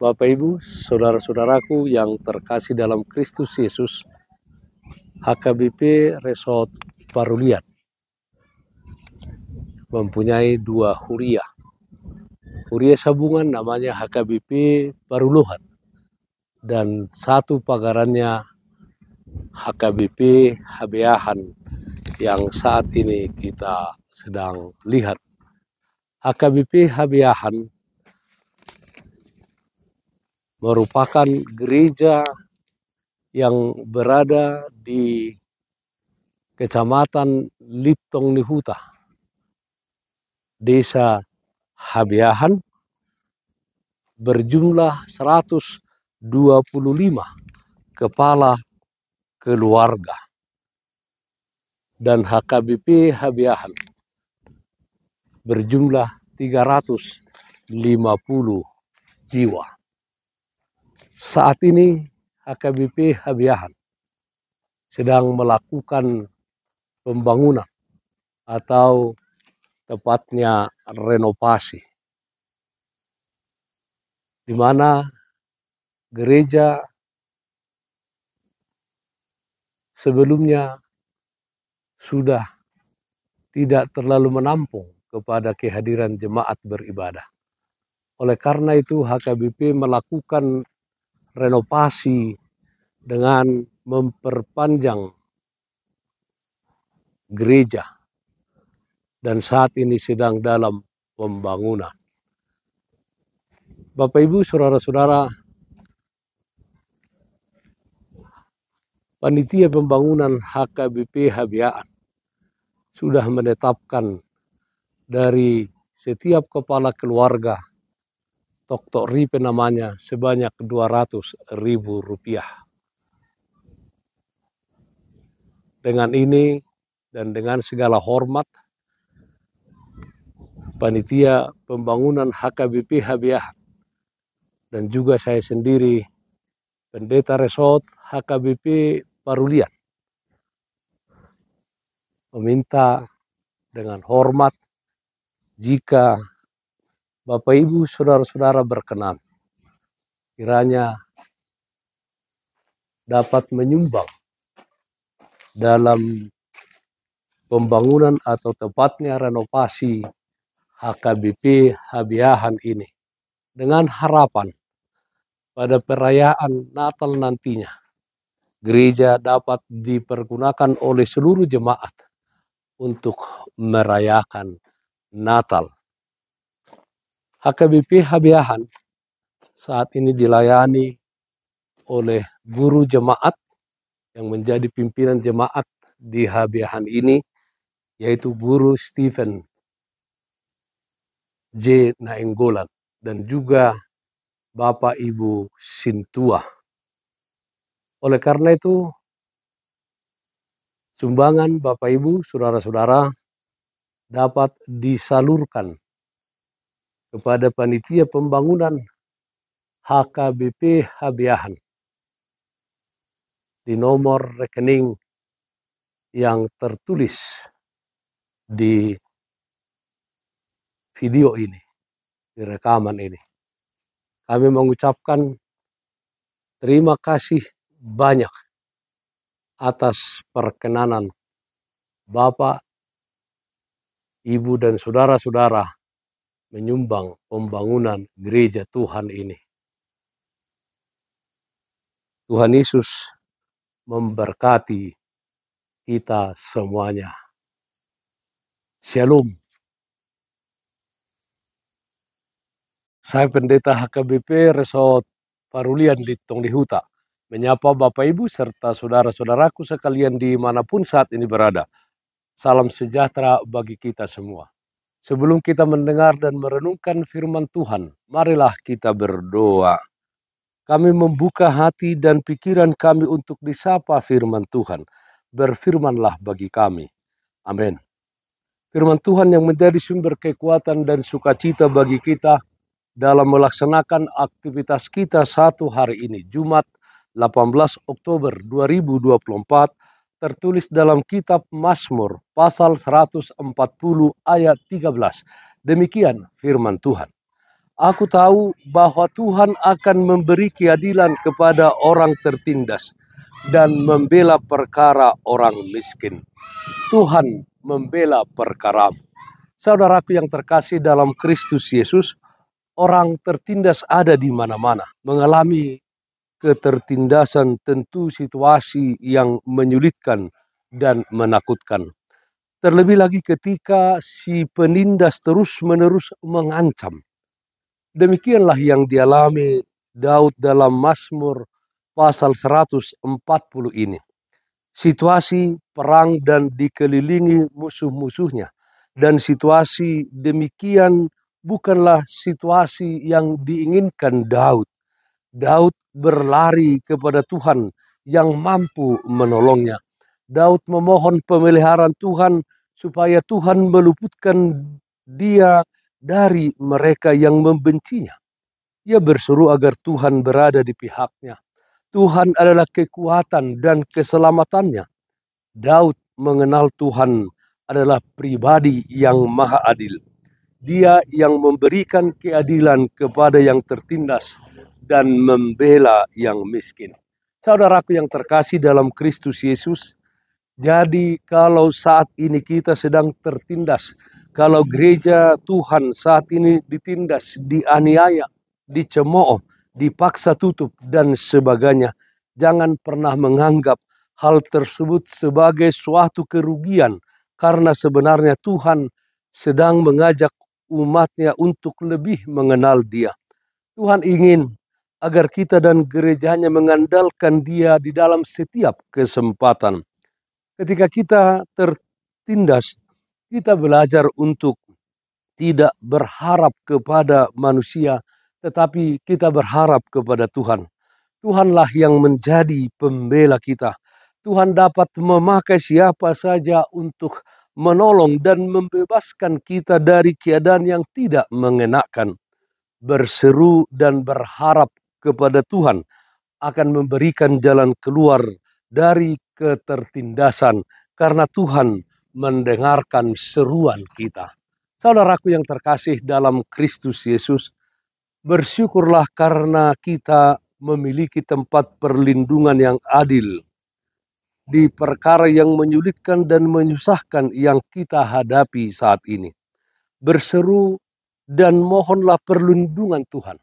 Bapak Ibu, saudara-saudaraku yang terkasih dalam Kristus Yesus, HKBP Resort Parulian mempunyai 2 huria. Huria sabungan namanya HKBP Paruluhan dan 1 pagarannya HKBP Habeahan yang saat ini kita sedang lihat. HKBP Habeahan merupakan gereja yang berada di Kecamatan Litong Nihuta, Desa Habeahan, berjumlah 125 kepala keluarga. Dan HKBP Habeahan berjumlah 350 jiwa. Saat ini HKBP Habeahan sedang melakukan pembangunan atau tepatnya renovasi, di mana gereja sebelumnya sudah tidak terlalu menampung kepada kehadiran jemaat beribadah. Oleh karena itu HKBP melakukan renovasi dengan memperpanjang gereja dan saat ini sedang dalam pembangunan. Bapak Ibu, saudara-saudara, panitia pembangunan HKBP Habeahan sudah menetapkan dari setiap kepala keluarga Tok Ripe namanya sebanyak Rp200.000. Dengan ini dan dengan segala hormat, panitia pembangunan HKBP Habeahan dan juga saya sendiri, pendeta resort HKBP Parulian, meminta dengan hormat jika Bapak Ibu saudara-saudara berkenan, kiranya dapat menyumbang dalam pembangunan atau tepatnya renovasi HKBP Habeahan ini, dengan harapan pada perayaan Natal nantinya gereja dapat dipergunakan oleh seluruh jemaat untuk merayakan Natal. HKBP Habeahan saat ini dilayani oleh guru jemaat yang menjadi pimpinan jemaat di Habeahan ini, yaitu Guru Stephen J. Nainggolan dan juga Bapak Ibu Sintua. Oleh karena itu, sumbangan Bapak Ibu, saudara-saudara dapat disalurkan kepada panitia pembangunan HKBP Habeahan di nomor rekening yang tertulis di video ini, di rekaman ini. Kami mengucapkan terima kasih banyak atas perkenanan Bapak, Ibu, dan saudara-saudara menyumbang pembangunan gereja Tuhan ini. Tuhan Yesus memberkati kita semuanya. Shalom. Saya pendeta HKBP Resort Parulian Litong Nihuta menyapa Bapak Ibu serta saudara-saudaraku sekalian dimanapun saat ini berada. Salam sejahtera bagi kita semua. Sebelum kita mendengar dan merenungkan firman Tuhan, marilah kita berdoa. Kami membuka hati dan pikiran kami untuk disapa firman Tuhan. Berfirmanlah bagi kami. Amin. Firman Tuhan yang menjadi sumber kekuatan dan sukacita bagi kita dalam melaksanakan aktivitas kita satu hari ini, Jumat 18 Oktober 2024, tertulis dalam kitab Mazmur pasal 140 ayat 13. Demikian firman Tuhan. Aku tahu bahwa Tuhan akan memberi keadilan kepada orang tertindas dan membela perkara orang miskin. Tuhan membela perkaramu. Saudaraku yang terkasih dalam Kristus Yesus, orang tertindas ada di mana-mana. Mengalami ketertindasan tentu situasi yang menyulitkan dan menakutkan. Terlebih lagi ketika si penindas terus-menerus mengancam. Demikianlah yang dialami Daud dalam Mazmur pasal 140 ini. Situasi perang dan dikelilingi musuh-musuhnya. Dan situasi demikian bukanlah situasi yang diinginkan Daud. Daud berlari kepada Tuhan yang mampu menolongnya. Daud memohon pemeliharaan Tuhan supaya Tuhan meluputkan dia dari mereka yang membencinya. Ia berseru agar Tuhan berada di pihaknya. Tuhan adalah kekuatan dan keselamatannya. Daud mengenal Tuhan adalah pribadi yang maha adil. Dia yang memberikan keadilan kepada yang tertindas dan membela yang miskin. Saudaraku yang terkasih dalam Kristus Yesus, jadi kalau saat ini kita sedang tertindas, kalau gereja Tuhan saat ini ditindas, dianiaya, dicemooh, dipaksa tutup dan sebagainya, jangan pernah menganggap hal tersebut sebagai suatu kerugian, karena sebenarnya Tuhan sedang mengajak umatnya untuk lebih mengenal Dia. Tuhan ingin agar kita dan gerejanya mengandalkan Dia di dalam setiap kesempatan. Ketika kita tertindas, kita belajar untuk tidak berharap kepada manusia, tetapi kita berharap kepada Tuhan. Tuhanlah yang menjadi pembela kita. Tuhan dapat memakai siapa saja untuk menolong dan membebaskan kita dari keadaan yang tidak mengenakan. Berseru dan berharap kepada Tuhan akan memberikan jalan keluar dari ketertindasan karena Tuhan mendengarkan seruan kita. Saudaraku yang terkasih dalam Kristus Yesus, bersyukurlah karena kita memiliki tempat perlindungan yang adil di perkara yang menyulitkan dan menyusahkan yang kita hadapi saat ini. Berseru dan mohonlah perlindungan Tuhan.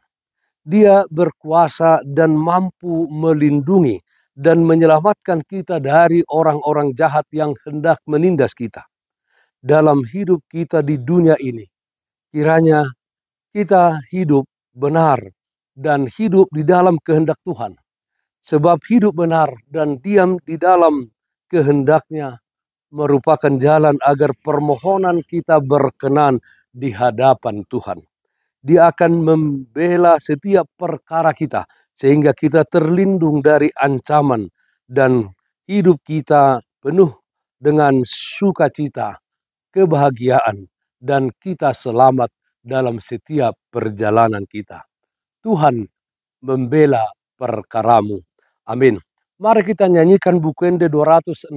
Dia berkuasa dan mampu melindungi dan menyelamatkan kita dari orang-orang jahat yang hendak menindas kita. Dalam hidup kita di dunia ini, kiranya kita hidup benar dan hidup di dalam kehendak Tuhan. Sebab hidup benar dan diam di dalam kehendaknya merupakan jalan agar permohonan kita berkenan di hadapan Tuhan. Dia akan membela setiap perkara kita sehingga kita terlindung dari ancaman dan hidup kita penuh dengan sukacita, kebahagiaan, dan kita selamat dalam setiap perjalanan kita. Tuhan membela perkaramu. Amin. Mari kita nyanyikan Bukende 268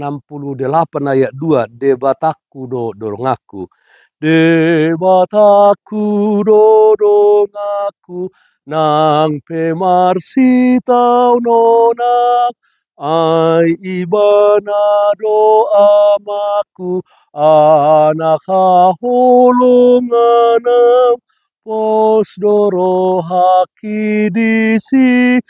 ayat 2. Debataku do dorongaku. Debataku do dongaku. Nang pemarsi tau nonak. Ai ibana do amaku. Anak holonganam. Pos doro haki disi.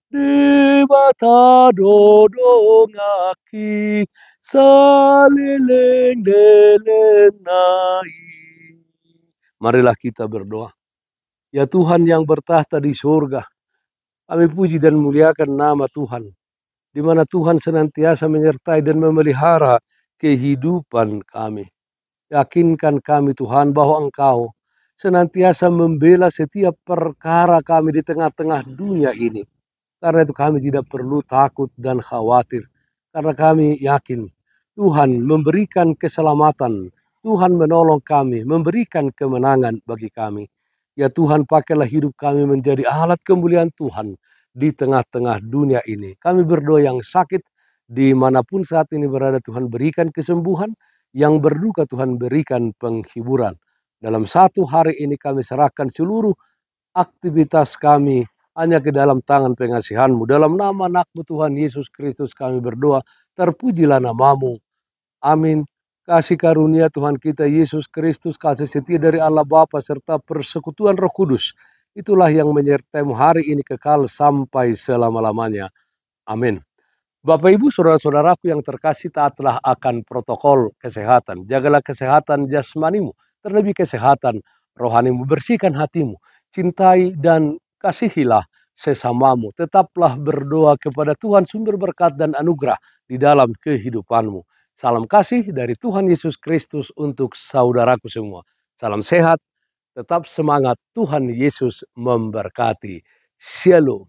Debata dodong aki saleleng deleng nai. Marilah kita berdoa. Ya Tuhan yang bertahta di surga, kami puji dan muliakan nama Tuhan, di mana Tuhan senantiasa menyertai dan memelihara kehidupan kami. Yakinkan kami Tuhan bahwa Engkau senantiasa membela setiap perkara kami di tengah-tengah dunia ini. Karena itu kami tidak perlu takut dan khawatir. Karena kami yakin Tuhan memberikan keselamatan. Tuhan menolong kami, memberikan kemenangan bagi kami. Ya Tuhan, pakailah hidup kami menjadi alat kemuliaan Tuhan di tengah-tengah dunia ini. Kami berdoa yang sakit, dimanapun saat ini berada, Tuhan berikan kesembuhan. Yang berduka Tuhan berikan penghiburan. Dalam satu hari ini kami serahkan seluruh aktivitas kami hanya ke dalam tangan pengasihan-Mu. Dalam nama anak-Mu Tuhan Yesus Kristus kami berdoa, terpujilah nama-Mu. Amin. Kasih karunia Tuhan kita Yesus Kristus, kasih setia dari Allah Bapa serta persekutuan Roh Kudus, itulah yang menyertai-Mu hari ini kekal sampai selama-lamanya. Amin. Bapak Ibu saudara-saudaraku yang terkasih, taatlah akan protokol kesehatan. Jagalah kesehatan jasmanimu, terlebih kesehatan rohanimu. Bersihkan hatimu, cintai dan kasihilah sesamamu. Tetaplah berdoa kepada Tuhan sumber berkat dan anugerah di dalam kehidupanmu. Salam kasih dari Tuhan Yesus Kristus untuk saudaraku semua. Salam sehat, tetap semangat, Tuhan Yesus memberkati. Shalom.